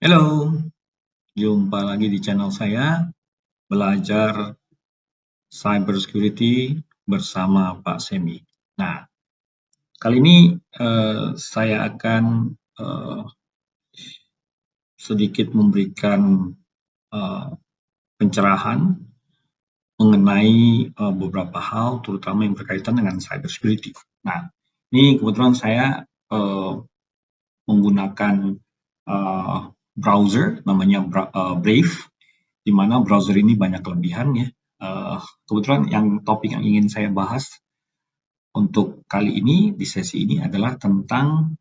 Halo, jumpa lagi di channel saya, Belajar Cybersecurity bersama Pak Semi. Nah, kali ini saya akan sedikit memberikan pencerahan mengenai beberapa hal, terutama yang berkaitan dengan cybersecurity. Nah, ini kebetulan saya menggunakan browser namanya Brave, di mana browser ini banyak kelebihan ya. Kebetulan topik yang ingin saya bahas untuk kali ini di sesi ini adalah tentang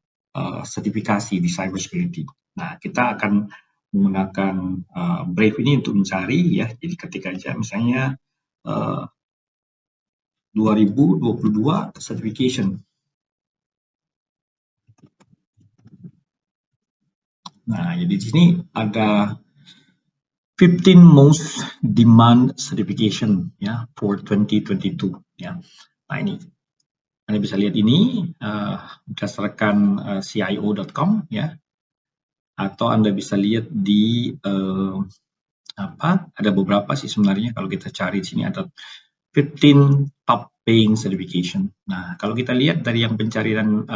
sertifikasi di cybersecurity. Nah, kita akan menggunakan Brave ini untuk mencari ya. Jadi ketik aja misalnya 2022 certification. Nah, jadi di sini ada 15 most demand certification ya for 2022 ya. Nah, ini Anda bisa lihat ini berdasarkan CIO.com ya, atau Anda bisa lihat di ada beberapa sih sebenarnya kalau kita cari di sini ada 15 top paying certification. Nah, kalau kita lihat dari yang pencarian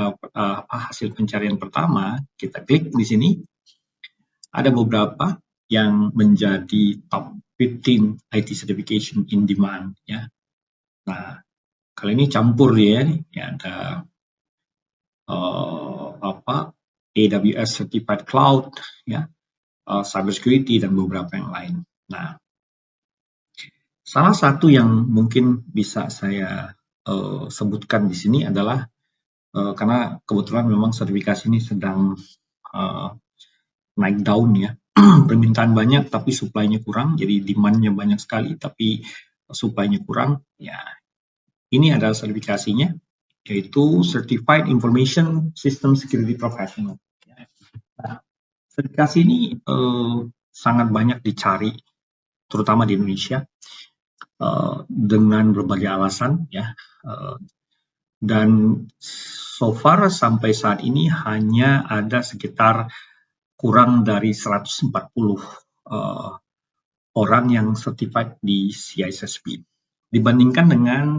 hasil pencarian pertama, kita klik di sini, ada beberapa yang menjadi top 15 IT certification in demand ya. Nah, kali ini campur ya ada AWS Certified Cloud ya, cybersecurity dan beberapa yang lain. Nah, salah satu yang mungkin bisa saya sebutkan di sini adalah karena kebetulan memang sertifikasi ini sedang naik daun ya. Permintaan banyak tapi supply-nya kurang, jadi demand-nya banyak sekali tapi supply-nya kurang. Ya, ini adalah sertifikasinya, yaitu Certified Information System Security Professional. Nah, sertifikasi ini sangat banyak dicari, terutama di Indonesia, dengan berbagai alasan ya. Dan so far sampai saat ini hanya ada sekitar kurang dari 140 orang yang certified di CISSP dibandingkan dengan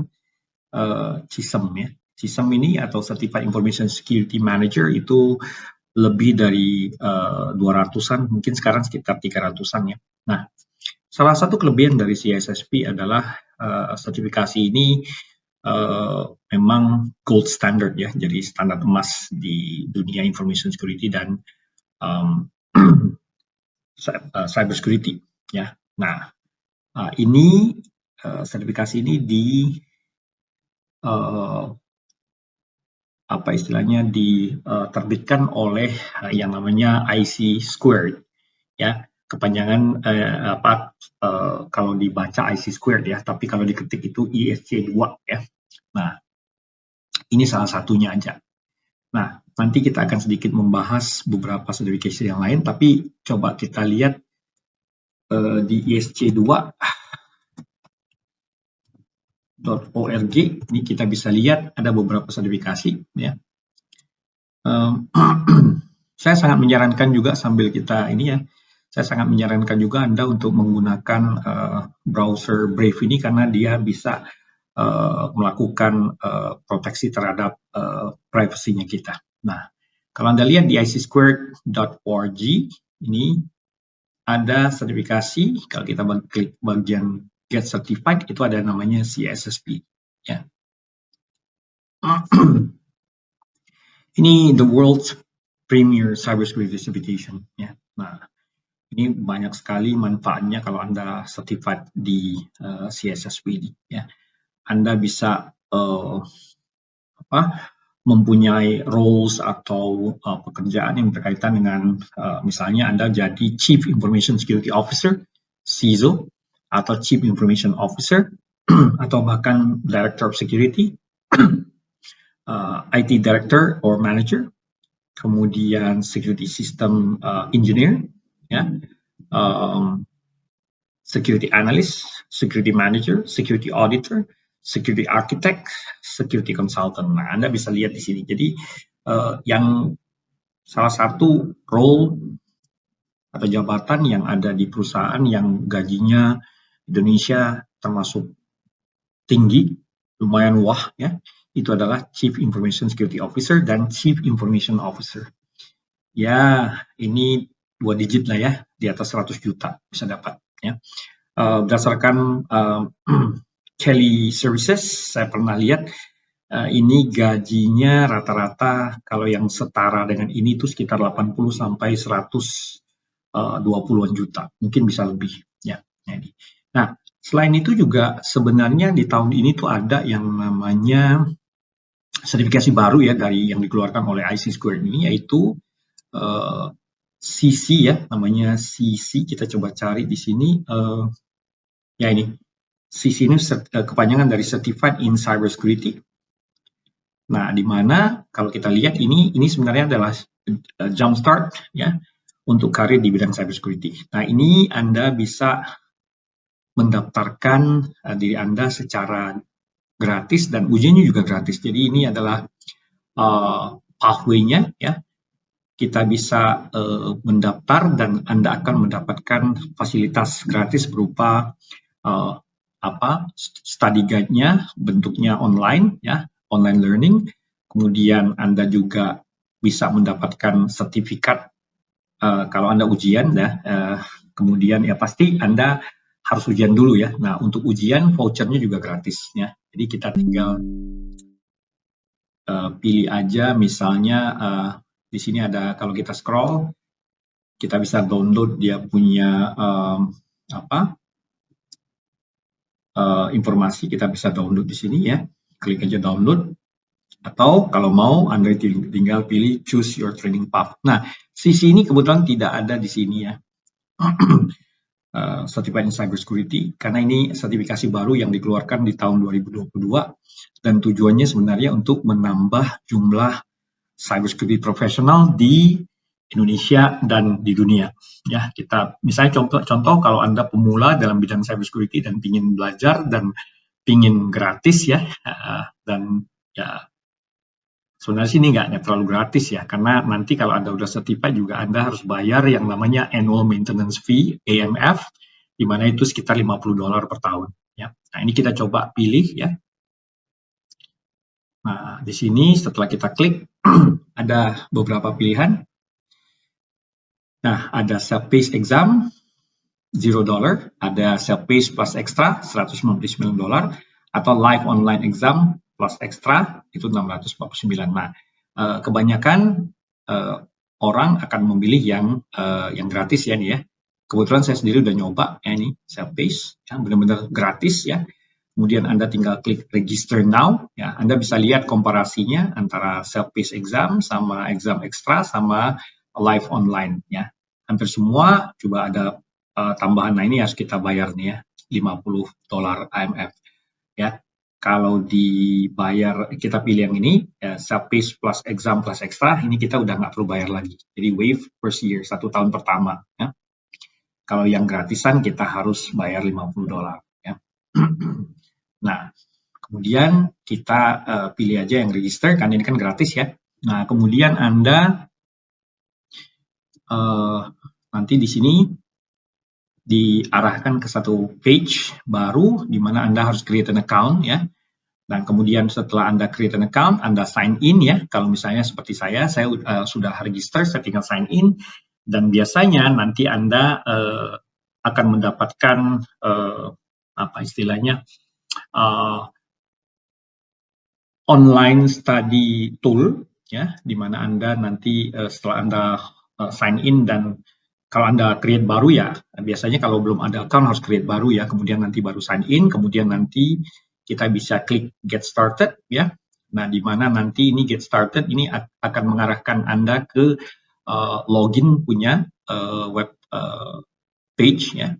CISM ya. CISM ini atau Certified Information Security Manager itu lebih dari 200-an, mungkin sekarang sekitar 300-an ya. Nah, salah satu kelebihan dari CISSP adalah sertifikasi ini memang gold standard ya, jadi standar emas di dunia information security dan cybersecurity ya. Nah, ini sertifikasi ini diterbitkan oleh yang namanya IC Squared ya, kepanjangan kalau dibaca IC Squared ya, tapi kalau diketik itu ISC2 ya. Nah, ini salah satunya aja. Nah, nanti kita akan sedikit membahas beberapa sertifikasi yang lain, tapi coba kita lihat di isc2.org, ini kita bisa lihat ada beberapa sertifikasi ya. Saya sangat menyarankan juga sambil kita ini ya, saya sangat menyarankan juga Anda untuk menggunakan browser Brave ini karena dia bisa melakukan proteksi terhadap privasinya kita. Nah, kalau Anda lihat di isc2.org ini ada sertifikasi, kalau kita klik bagian Get Certified itu ada namanya CISSP ya. Ini the world's premier cybersecurity certification ya. Nah, ini banyak sekali manfaatnya kalau Anda certified di CISSP ini ya. Anda bisa mempunyai roles atau pekerjaan yang berkaitan dengan misalnya Anda jadi Chief Information Security Officer, CISO, atau Chief Information Officer, atau bahkan Director of Security, IT Director or Manager, kemudian Security System Engineer, ya, Security Analyst, Security Manager, Security Auditor, Security Architect, Security Consultant. Nah, Anda bisa lihat di sini. Jadi yang salah satu role atau jabatan yang ada di perusahaan yang gajinya Indonesia termasuk tinggi, lumayan wah ya, itu adalah Chief Information Security Officer dan Chief Information Officer. Ya, ini 2 digit lah ya, di atas 100 juta bisa dapat ya. Berdasarkan Kelly Services, saya pernah lihat ini gajinya rata-rata kalau yang setara dengan ini itu sekitar 80 sampai 120-an juta, mungkin bisa lebih ya. Nah, selain itu juga sebenarnya di tahun ini tuh ada yang namanya sertifikasi baru ya dari yang dikeluarkan oleh IC Squared ini, yaitu CC ya, namanya CC. Kita coba cari di sini. Ya ini, CC ini kepanjangan dari Certified in Cybersecurity. Nah, di mana kalau kita lihat ini sebenarnya adalah jumpstart ya untuk karir di bidang cybersecurity. Nah, ini Anda bisa mendaftarkan diri Anda secara gratis dan ujiannya juga gratis. Jadi ini adalah pathway-nya ya. Kita bisa mendaftar dan Anda akan mendapatkan fasilitas gratis berupa study guide-nya, bentuknya online ya, online learning. Kemudian Anda juga bisa mendapatkan sertifikat kalau Anda ujian ya. Kemudian ya pasti Anda harus ujian dulu ya. Nah, untuk ujian vouchernya juga gratis ya. Jadi kita tinggal pilih aja, misalnya di sini ada, kalau kita scroll kita bisa download dia punya informasi, kita bisa download di sini ya, klik aja download, atau kalau mau Anda tinggal pilih choose your training path. Nah, CC ini kebetulan tidak ada di sini ya. Certified in Cybersecurity, karena ini sertifikasi baru yang dikeluarkan di tahun 2022 dan tujuannya sebenarnya untuk menambah jumlah cybersecurity profesional di Indonesia dan di dunia. Ya, kita misalnya contoh kalau Anda pemula dalam bidang cybersecurity dan ingin belajar dan ingin gratis ya, dan ya sebenarnya sini nggak terlalu gratis ya, karena nanti kalau Anda udah certified juga Anda harus bayar yang namanya annual maintenance fee AMF, di mana itu sekitar $50 per tahun ya. Nah, ini kita coba pilih ya. Nah, di sini setelah kita klik ada beberapa pilihan. Nah, ada self-paced exam $0, ada self-paced plus extra $199, atau live online exam plus extra itu $649. Nah, kebanyakan orang akan memilih yang gratis ya nih ya. Kebetulan saya sendiri udah nyoba ya, ini self-paced, ya, benar-benar gratis ya. Kemudian Anda tinggal klik register now ya. Anda bisa lihat komparasinya antara self-paced exam sama exam extra sama live online ya. Hampir semua coba ada tambahan. Nah, ini harus kita bayar nih ya, $50 AMF ya. Kalau dibayar, kita pilih yang ini ya, self-paced plus exam plus extra, ini kita udah nggak perlu bayar lagi. Jadi waive first year, 1 tahun pertama ya. Kalau yang gratisan kita harus bayar $50 ya. Nah, kemudian kita pilih aja yang register, kan ini kan gratis ya. Nah, kemudian Anda nanti di sini diarahkan ke satu page baru di mana Anda harus create an account ya. Dan kemudian setelah Anda create an account, Anda sign in ya. Kalau misalnya seperti saya sudah register, saya tinggal sign in. Dan biasanya nanti Anda akan mendapatkan apa istilahnya online study tool ya, di mana Anda nanti setelah Anda sign in dan kalau Anda create baru ya, biasanya kalau belum ada account harus create baru ya, kemudian nanti baru sign in, kemudian nanti kita bisa klik get started ya. Nah, di mana nanti ini get started ini akan mengarahkan Anda ke login punya web page ya.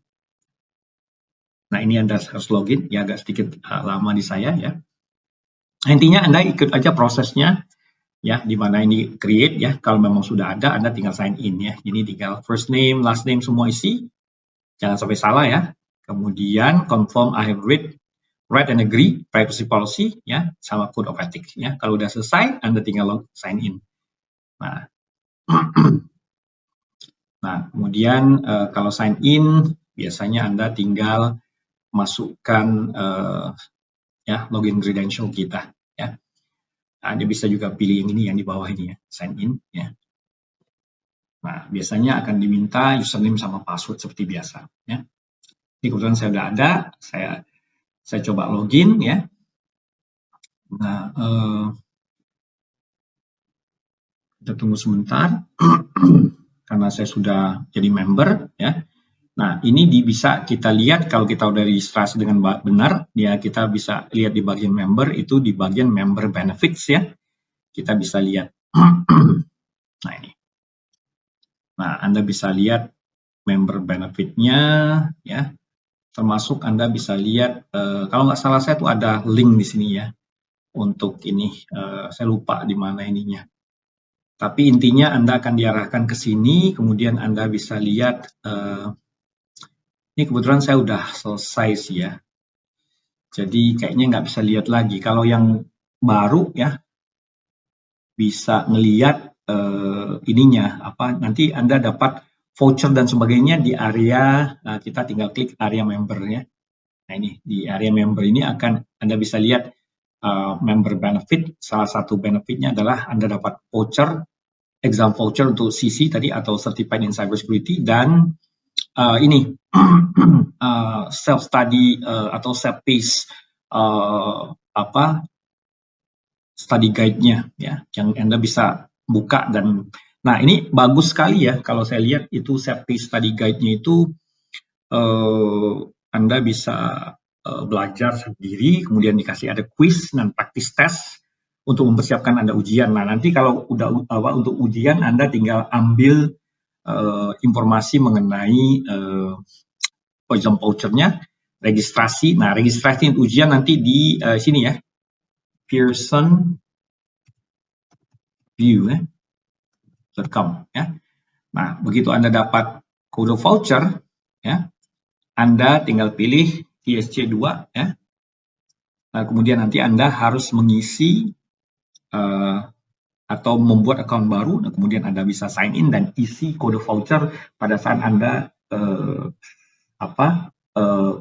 Nah, ini Anda harus login, ya agak sedikit lama di saya ya. Intinya Anda ikut aja prosesnya ya, di mana ini create ya. Kalau memang sudah ada, Anda tinggal sign in ya. Ini tinggal first name, last name semua isi. Jangan sampai salah ya. Kemudian confirm I have read and agree privacy policy ya, sama code of ethics ya. Kalau udah selesai, Anda tinggal sign in. Nah, Nah, kemudian kalau sign in, biasanya Anda tinggal masukkan ya login credential kita. Ya. Anda bisa juga pilih yang ini yang di bawah ini ya, sign in. Ya. Nah, biasanya akan diminta username sama password seperti biasa. Ya. Ini kebetulan saya sudah ada, saya coba login ya. Nah, kita tunggu sebentar karena saya sudah jadi member ya. Nah, ini bisa kita lihat kalau kita udah registrasi dengan benar, ya kita bisa lihat di bagian member, itu di bagian member benefits ya. Kita bisa lihat. Nah, ini. Nah, Anda bisa lihat member benefit-nya ya. Termasuk Anda bisa lihat, kalau nggak salah saya tuh ada link di sini ya. Untuk ini, saya lupa di mana ininya. Tapi intinya Anda akan diarahkan ke sini, kemudian Anda bisa lihat, ini kebetulan saya udah selesai sih ya. Jadi kayaknya nggak bisa lihat lagi. Kalau yang baru ya, bisa ngelihat ininya, nanti Anda dapat voucher dan sebagainya di area, kita tinggal klik area member ya. Nah ini, di area member ini Anda bisa lihat member benefit. Salah satu benefitnya adalah Anda dapat voucher, exam voucher untuk CC tadi atau Certified in Cybersecurity, dan ini self study atau self pace study guide-nya ya, yang Anda bisa buka. Dan nah ini bagus sekali ya, kalau saya lihat itu self pace study guide-nya itu Anda bisa belajar sendiri, kemudian dikasih ada quiz dan practice test untuk mempersiapkan Anda ujian. Nah nanti kalau udah untuk ujian Anda tinggal ambil informasi mengenai exam voucher-nya, registrasi. Nah, registrasi ujian nanti di sini ya, Pearson View.com ya. Nah, begitu Anda dapat kode voucher ya, Anda tinggal pilih TSC2 ya. Nah, kemudian nanti Anda harus mengisi atau membuat account baru. Nah, kemudian Anda bisa sign in dan isi kode voucher pada saat Anda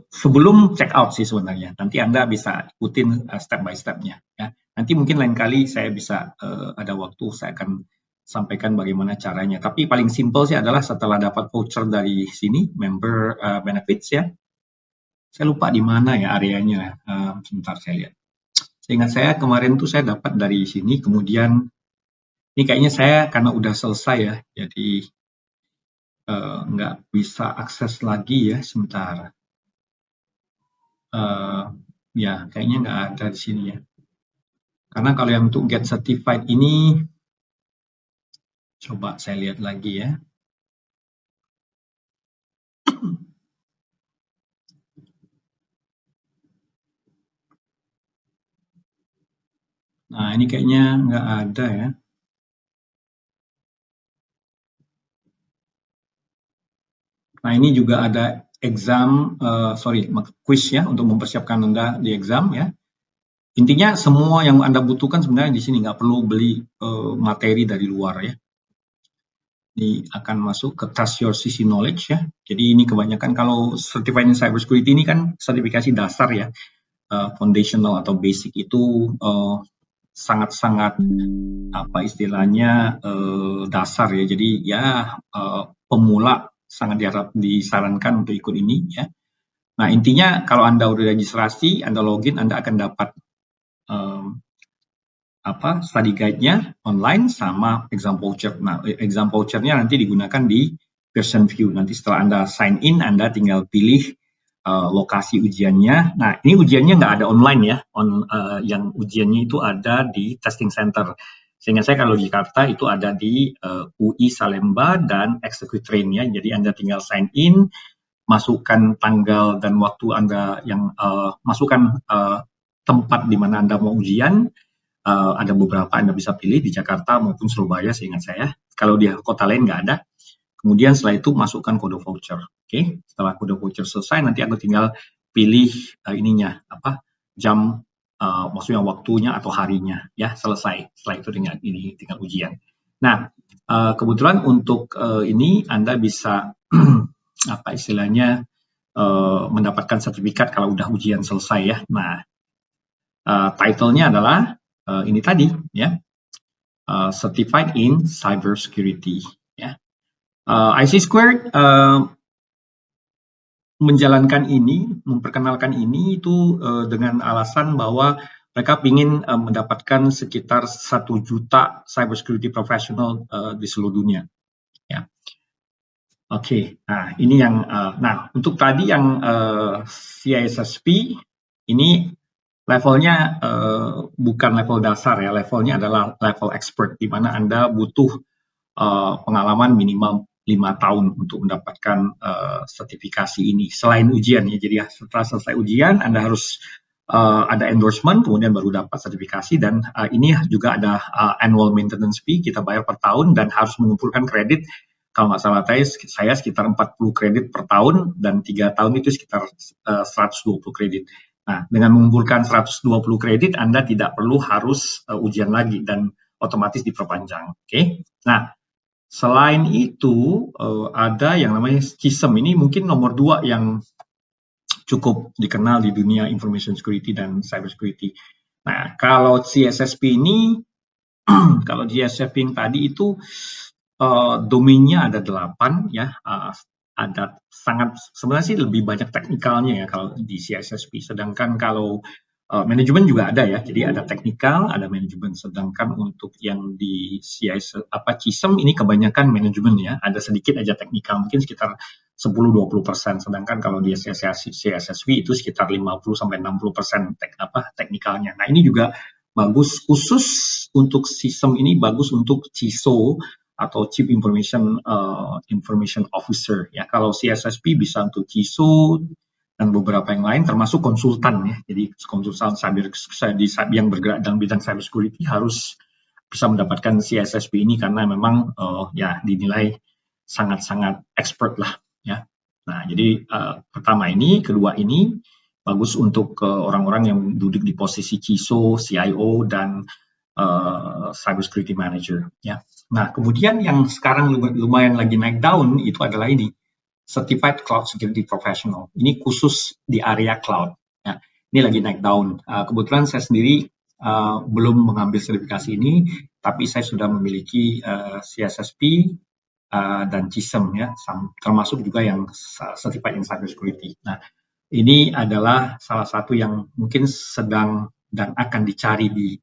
sebelum check out sih sebenarnya. Nanti Anda bisa ikutin step by step-nya ya. Nanti mungkin lain kali saya bisa ada waktu saya akan sampaikan bagaimana caranya. Tapi paling simple sih adalah setelah dapat voucher dari sini member benefits ya. Saya lupa di mana ya areanya. Sebentar saya lihat. Seingat saya kemarin tuh saya dapat dari sini, kemudian ini kayaknya saya karena udah selesai ya, jadi nggak bisa akses lagi ya, sebentar. Ya kayaknya nggak ada di sini ya. Karena kalau yang untuk get certified ini, coba saya lihat lagi ya. Nah ini kayaknya nggak ada ya. Nah ini juga ada exam, quiz ya untuk mempersiapkan Anda di exam ya. Intinya semua yang Anda butuhkan sebenarnya di sini, nggak perlu beli materi dari luar ya. Ini akan masuk ke Trust Your CC Knowledge ya. Jadi ini kebanyakan kalau Certified in Cybersecurity ini kan sertifikasi dasar ya, foundational atau basic itu sangat-sangat apa istilahnya dasar ya. Jadi ya pemula sangat disarankan untuk ikut ini ya. Nah intinya kalau Anda udah registrasi, Anda login, Anda akan dapat study guide-nya online sama exam voucher. Nah, exam voucher-nya nanti digunakan di Pearson View. Nanti setelah Anda sign in, Anda tinggal pilih lokasi ujiannya. Nah, ini ujiannya nggak ada online ya. Yang ujiannya itu ada di testing center. Sehingga saya kalau di Jakarta itu ada di UI Salemba dan Execute Train ya. Jadi Anda tinggal sign in, masukkan tanggal dan waktu Anda yang masukkan tempat di mana Anda mau ujian. Ada beberapa Anda bisa pilih di Jakarta maupun Surabaya seingat saya. Kalau di kota lain nggak ada. Kemudian setelah itu masukkan kode voucher. Oke, setelah kode voucher selesai, nanti aku tinggal pilih jam, maksudnya waktunya atau harinya. Ya, selesai. Setelah itu tinggal ujian. Nah, kebetulan untuk ini Anda bisa apa istilahnya mendapatkan sertifikat kalau udah ujian selesai ya. Nah, title-nya adalah ini tadi ya, Certified in Cybersecurity ya. IC Squared menjalankan ini, memperkenalkan ini itu dengan alasan bahwa mereka ingin mendapatkan sekitar 1 juta cybersecurity professional di seluruh dunia. Ya. Oke, nah ini yang, nah untuk tadi yang CISSP ini levelnya bukan level dasar ya, levelnya adalah level expert, di mana Anda butuh pengalaman minimal 5 tahun untuk mendapatkan sertifikasi ini selain ujian ya. Jadi setelah selesai ujian Anda harus ada endorsement, kemudian baru dapat sertifikasi, dan ini juga ada annual maintenance fee, kita bayar per tahun dan harus mengumpulkan kredit. Kalau nggak salah saya sekitar 40 kredit per tahun, dan 3 tahun itu sekitar 120 kredit. Nah, dengan mengumpulkan 120 kredit Anda tidak perlu harus ujian lagi dan otomatis diperpanjang. Oke. Nah, selain itu ada yang namanya CISM, ini mungkin nomor 2 yang cukup dikenal di dunia information security dan cyber security. Nah, kalau CSSP ini, kalau CSSP yang tadi itu domainnya ada 8 ya, ada sangat, sebenarnya sih lebih banyak teknikalnya ya kalau di CSSP, sedangkan kalau manajemen juga ada ya, jadi ada teknikal, ada manajemen. Sedangkan untuk yang di CISM ini kebanyakan manajemen ya, ada sedikit aja teknikal, mungkin sekitar 10-20%. Sedangkan kalau di CSSP itu sekitar 50-60% teknikalnya. Nah ini juga bagus, khusus untuk sistem ini bagus untuk CISO atau Chief Information Officer ya. Kalau CSSP bisa untuk CISO dan beberapa yang lain, termasuk konsultan ya. Jadi konsultan cyber yang bergerak dalam bidang cyber security harus bisa mendapatkan CSSP ini, karena memang ya dinilai sangat-sangat expert lah ya. Nah, jadi pertama ini, kedua ini bagus untuk orang-orang yang duduk di posisi CISO, CIO, dan cyber security manager ya. Nah, kemudian yang sekarang lumayan lagi naik daun itu adalah ini, Certified Cloud Security Professional. Ini khusus di area cloud. Ya, ini lagi naik daun. Kebetulan saya sendiri belum mengambil sertifikasi ini, tapi saya sudah memiliki CSSP dan CISM ya, termasuk juga yang Certified in Cyber Security. Nah, ini adalah salah satu yang mungkin sedang dan akan dicari di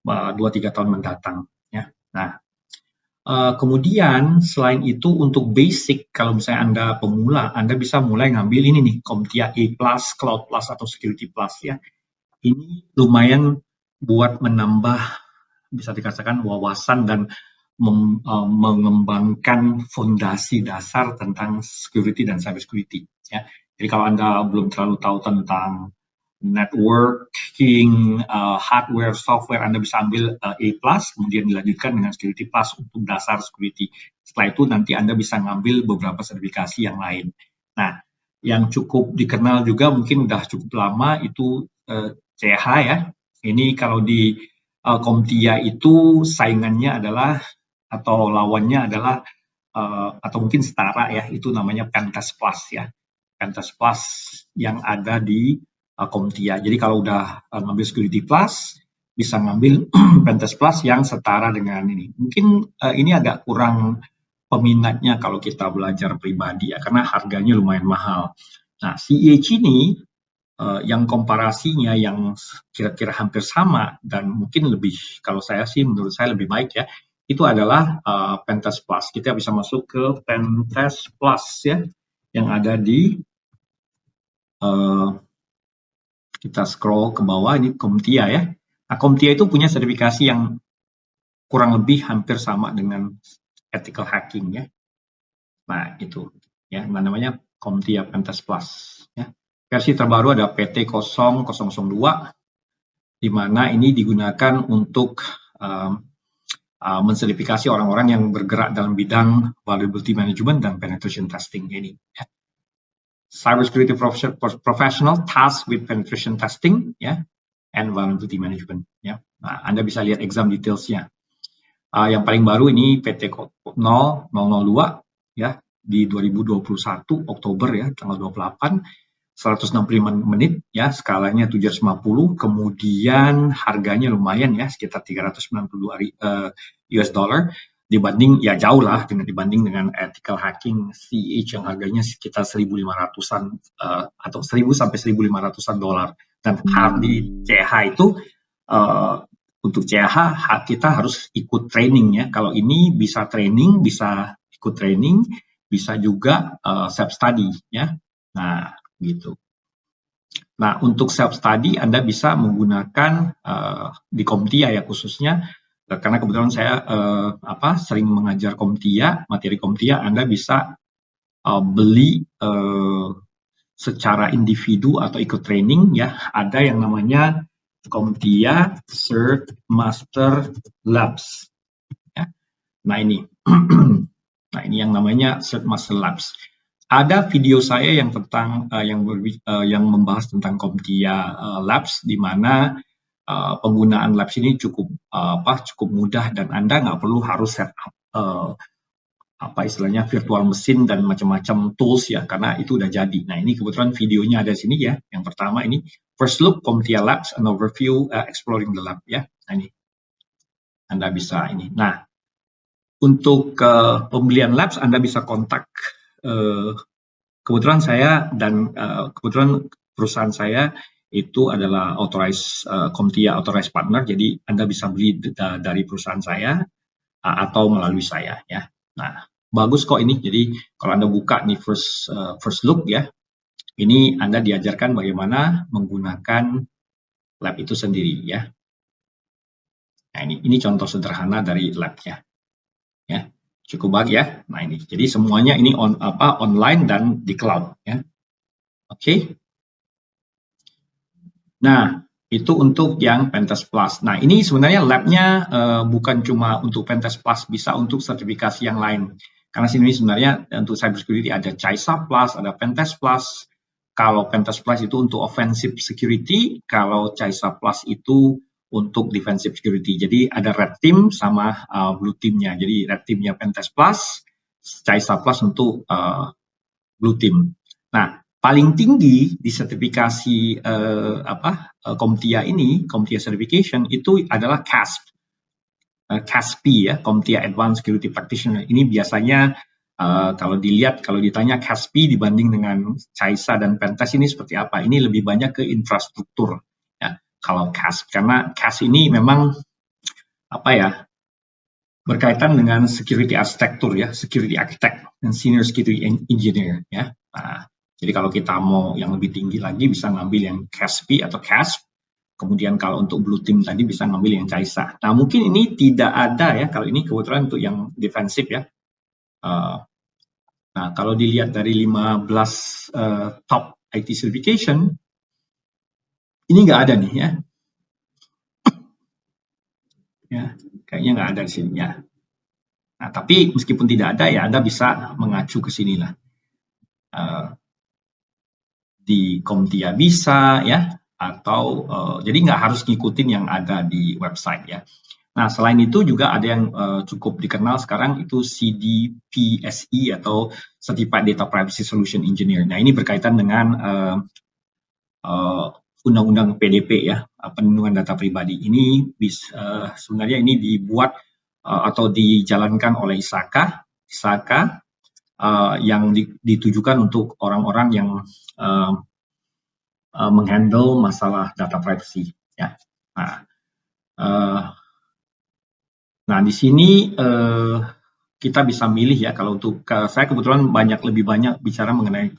2-3 tahun mendatang. Ya. Nah, kemudian selain itu untuk basic, kalau misalnya Anda pemula, Anda bisa mulai ngambil ini nih, CompTIA A+, Cloud Plus atau Security Plus ya. Ini lumayan buat menambah, bisa dikatakan, wawasan dan mengembangkan fondasi dasar tentang security dan cyber security ya. Jadi kalau Anda belum terlalu tahu tentang networking, hardware, software, Anda bisa ambil A+, kemudian dilanjutkan dengan Security Plus untuk dasar security. Setelah itu nanti Anda bisa ngambil beberapa sertifikasi yang lain. Nah, yang cukup dikenal juga mungkin udah cukup lama itu CH ya. Ini kalau di CompTIA itu saingannya adalah, atau lawannya adalah, atau mungkin setara ya, itu namanya Pentest Plus ya. Pentest Plus yang ada di CompTIA. Jadi kalau udah ngambil Security Plus, bisa ngambil Pentest Plus yang setara dengan ini. Mungkin ini agak kurang peminatnya kalau kita belajar pribadi ya, karena harganya lumayan mahal. Nah, CEH ini yang komparasinya yang kira-kira hampir sama dan mungkin lebih, kalau saya sih menurut saya lebih baik ya, itu adalah Pentest Plus. Kita bisa masuk ke Pentest Plus ya, yang ada di kita scroll ke bawah, ini CompTIA ya. Nah, CompTIA itu punya sertifikasi yang kurang lebih hampir sama dengan ethical hacking ya. Nah, itu ya, namanya CompTIA Pentest Plus ya. Versi terbaru ada PT 0002, di mana ini digunakan untuk mensertifikasi orang-orang yang bergerak dalam bidang vulnerability management dan penetration testing ini ya. Cybersecurity professional tasked with penetration testing ya, and vulnerability management ya. Nah, Anda bisa lihat exam detailsnya. Yang paling baru ini PT 0002 ya di 2021 Oktober ya tanggal 28 165 menit ya, skalanya 750, kemudian harganya lumayan ya sekitar 392 US dollar dibanding ya jauh lah dibanding dengan ethical hacking CH yang harganya sekitar 1.500-an atau 1.000 sampai 1.500-an dolar, dan di CH itu untuk CH kita harus ikut training ya. Kalau ini bisa training, bisa ikut training, bisa juga self study ya. Nah, gitu. Nah, untuk self study Anda bisa menggunakan di CompTIA ya khususnya, karena kebetulan saya sering mengajar CompTIA, materi CompTIA. Anda bisa beli secara individu atau ikut training ya. Ada yang namanya CompTIA Cert Master Labs. Ya. Nah ini, nah ini yang namanya Cert Master Labs. Ada video saya yang tentang yang membahas tentang CompTIA Labs, di mana penggunaan labs ini cukup mudah dan Anda nggak perlu harus set up istilahnya virtual mesin dan macam-macam tools ya, karena itu udah jadi. Nah ini kebetulan videonya ada sini ya. Yang pertama ini First Look CompTIA Labs, an overview exploring the lab ya. Nah ini Anda bisa ini. Nah untuk pembelian labs Anda bisa kontak kebetulan saya dan kebetulan perusahaan saya itu adalah authorized CompTIA authorized partner, jadi Anda bisa beli dari perusahaan saya atau melalui saya ya. Nah, bagus kok ini. Jadi kalau Anda buka nih first look ya, ini Anda diajarkan bagaimana menggunakan lab itu sendiri ya. Nah, ini contoh sederhana dari labnya. Ya. Cukup bagus ya. Nah, ini. Jadi semuanya ini online dan di cloud ya. Oke. Nah, itu untuk yang Pentest Plus. Nah, ini sebenarnya labnya bukan cuma untuk Pentest Plus, bisa untuk sertifikasi yang lain. Karena sini sebenarnya untuk cybersecurity ada CISA Plus, ada Pentest Plus. Kalau Pentest Plus itu untuk offensive security, kalau CISA Plus itu untuk defensive security. Jadi ada red team sama blue teamnya. Jadi red teamnya Pentest Plus, CISA Plus untuk blue team. Nah, paling tinggi di sertifikasi CompTIA ini, CompTIA Certification itu adalah CASP. CASP ya, CompTIA Advanced Security Practitioner. Ini biasanya kalau ditanya CASP dibanding dengan CISA dan Pentest ini seperti apa? Ini lebih banyak ke infrastruktur ya. Kalau CASP, karena CASP ini memang berkaitan dengan security arsitektur ya, security architect dan senior security engineer ya. Nah, jadi kalau kita mau yang lebih tinggi lagi bisa ngambil yang CASP atau CASP. Kemudian kalau untuk blue team tadi bisa ngambil yang CISA. Nah mungkin ini tidak ada ya, kalau ini kebetulan untuk yang defensif ya. Nah kalau dilihat dari 15 top IT certification, ini nggak ada nih ya. Ya, kayaknya nggak ada di sini ya. Nah tapi meskipun tidak ada ya Anda bisa mengacu ke sini lah. Di CompTIA bisa ya, atau jadi nggak harus ngikutin yang ada di website ya. Nah selain itu juga ada yang cukup dikenal sekarang itu CDPSE atau Certified Data Privacy Solution Engineer. Nah ini berkaitan dengan undang-undang PDP ya, perlindungan data pribadi. Ini sebenarnya ini dibuat atau dijalankan oleh ISAKA yang ditujukan untuk orang-orang yang menghandle masalah data privacy ya. Nah di sini kita bisa milih ya. Kalau untuk saya kebetulan lebih banyak bicara mengenai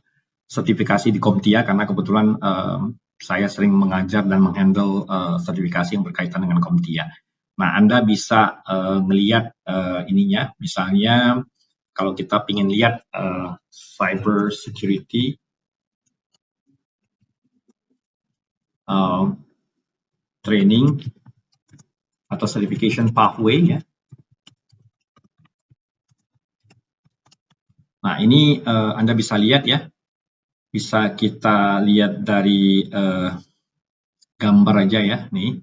sertifikasi di CompTIA karena kebetulan saya sering mengajar dan menghandle sertifikasi yang berkaitan dengan CompTIA. Nah Anda bisa melihat ininya, misalnya kalau kita ingin lihat cyber security training atau certification pathway ya. Nah ini Anda bisa lihat ya, bisa kita lihat dari gambar aja ya nih.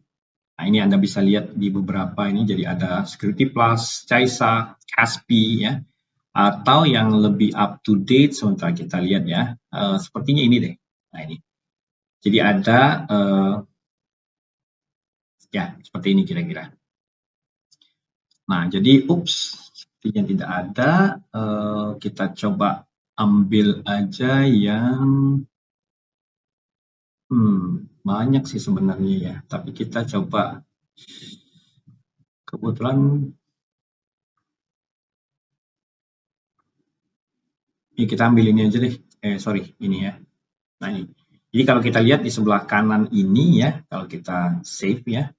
Nah, ini Anda bisa lihat di beberapa ini, jadi ada Security Plus, Caisa, Kaspi ya, atau yang lebih up to date sementara kita lihat ya, sepertinya ini deh. Nah ini, jadi ada ya seperti ini kira-kira. Nah jadi sepertinya tidak ada. Kita coba ambil aja yang banyak sih sebenarnya ya, tapi kita coba kebetulan ya kita ambil ini aja deh. Sorry, ini ya. Nah ini. Jadi kalau kita lihat di sebelah kanan ini ya, kalau kita save ya.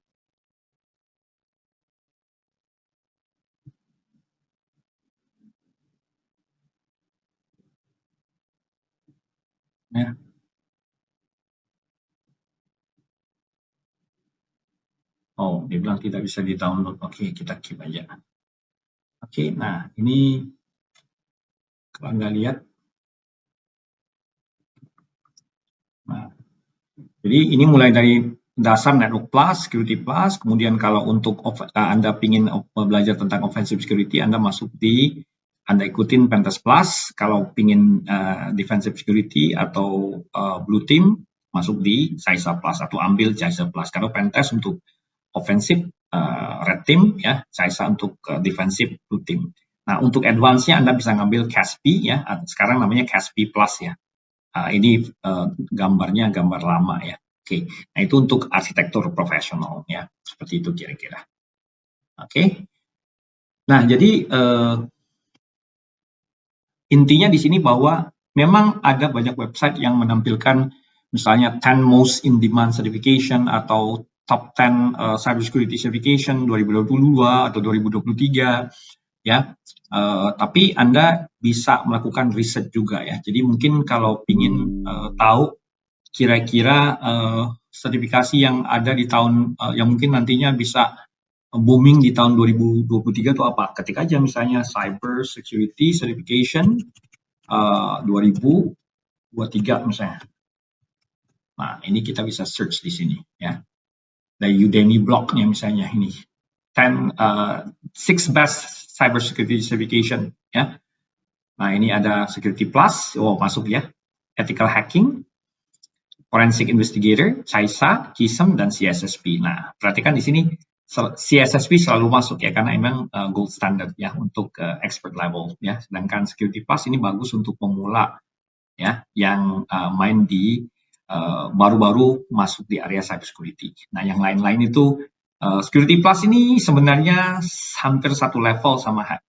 Ya. Oh, dia bilang tidak bisa di-download. Oke, kita keep aja. Oke, nah ini kalau Anda lihat. Nah, jadi ini mulai dari dasar Network Plus, Security Plus, kemudian kalau untuk Anda ingin belajar tentang Offensive Security, Anda masuk Anda ikutin Pentest Plus, kalau ingin Defensive Security atau Blue Team, masuk di Caisa Plus atau ambil Caisa Plus. Kalau Pentest untuk Offensive Red Team, ya, Caisa untuk Defensive Blue Team. Nah, untuk advance-nya Anda bisa ngambil Kaspi, ya, sekarang namanya Kaspi Plus, ya. Ini gambarnya gambar lama ya. Oke, nah itu untuk arsitektur profesional ya, seperti itu kira-kira. Oke, nah jadi intinya di sini bahwa memang ada banyak website yang menampilkan misalnya 10 most in demand certification atau top 10 cybersecurity certification 2022 atau 2023 ya. Tapi Anda bisa melakukan riset juga ya. Jadi mungkin kalau ingin tahu kira-kira sertifikasi yang ada di tahun yang mungkin nantinya bisa booming di tahun 2023 itu apa? Ketik aja misalnya Cyber Security Certification 2023 misalnya. Nah, ini kita bisa search di sini ya. Dari Udemy blognya misalnya ini 6 best cyber security certification ya. Nah, ini ada Security Plus, masuk ya. Ethical Hacking, Forensic Investigator, Caisa, CISM, dan CSSP. Nah, perhatikan di sini CSSP selalu masuk ya, karena memang gold standard ya untuk expert level ya. Sedangkan Security Plus ini bagus untuk pemula ya, yang main di baru-baru masuk di area cybersecurity. Nah, yang lain-lain itu Security Plus ini sebenarnya hampir satu level sama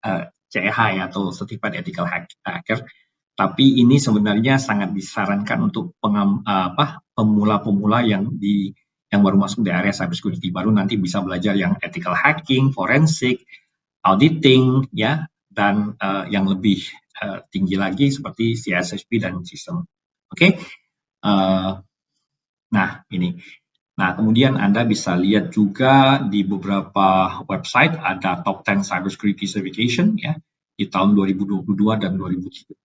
CEH ya, atau Certified Ethical Hacker. Tapi ini sebenarnya sangat disarankan untuk pemula-pemula yang baru masuk di area cybersecurity, baru nanti bisa belajar yang ethical hacking, forensik, auditing, ya, dan yang lebih tinggi lagi seperti CSSP dan CISM. Oke, nah ini. Nah, kemudian Anda bisa lihat juga di beberapa website ada top 10 cybersecurity certification ya di tahun 2022 dan 2023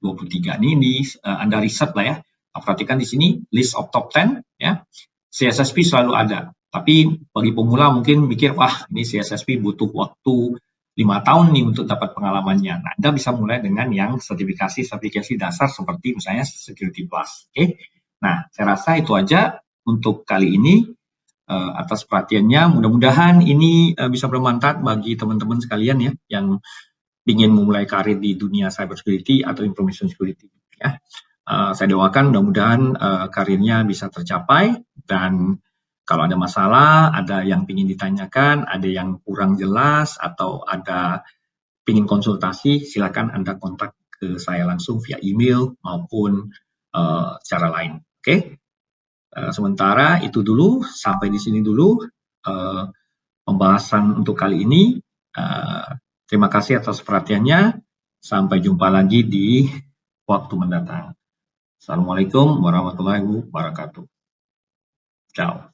ini Anda riset lah ya. Perhatikan di sini list of top 10 ya. CSSP selalu ada. Tapi bagi pemula mungkin mikir wah ini CSSP butuh waktu 5 tahun nih untuk dapat pengalamannya. Nah, Anda bisa mulai dengan yang sertifikasi dasar seperti misalnya Security Plus. Oke. Nah, saya rasa itu aja untuk kali ini. Atas perhatiannya, mudah-mudahan ini bisa bermanfaat bagi teman-teman sekalian ya yang ingin memulai karir di dunia cybersecurity atau information security ya. Saya doakan mudah-mudahan karirnya bisa tercapai, dan kalau ada masalah, ada yang ingin ditanyakan, ada yang kurang jelas atau ada ingin konsultasi, silakan Anda kontak ke saya langsung via email maupun secara lain. Oke? Sementara itu dulu, sampai di sini dulu pembahasan untuk kali ini. Terima kasih atas perhatiannya. Sampai jumpa lagi di waktu mendatang. Assalamualaikum warahmatullahi wabarakatuh. Ciao.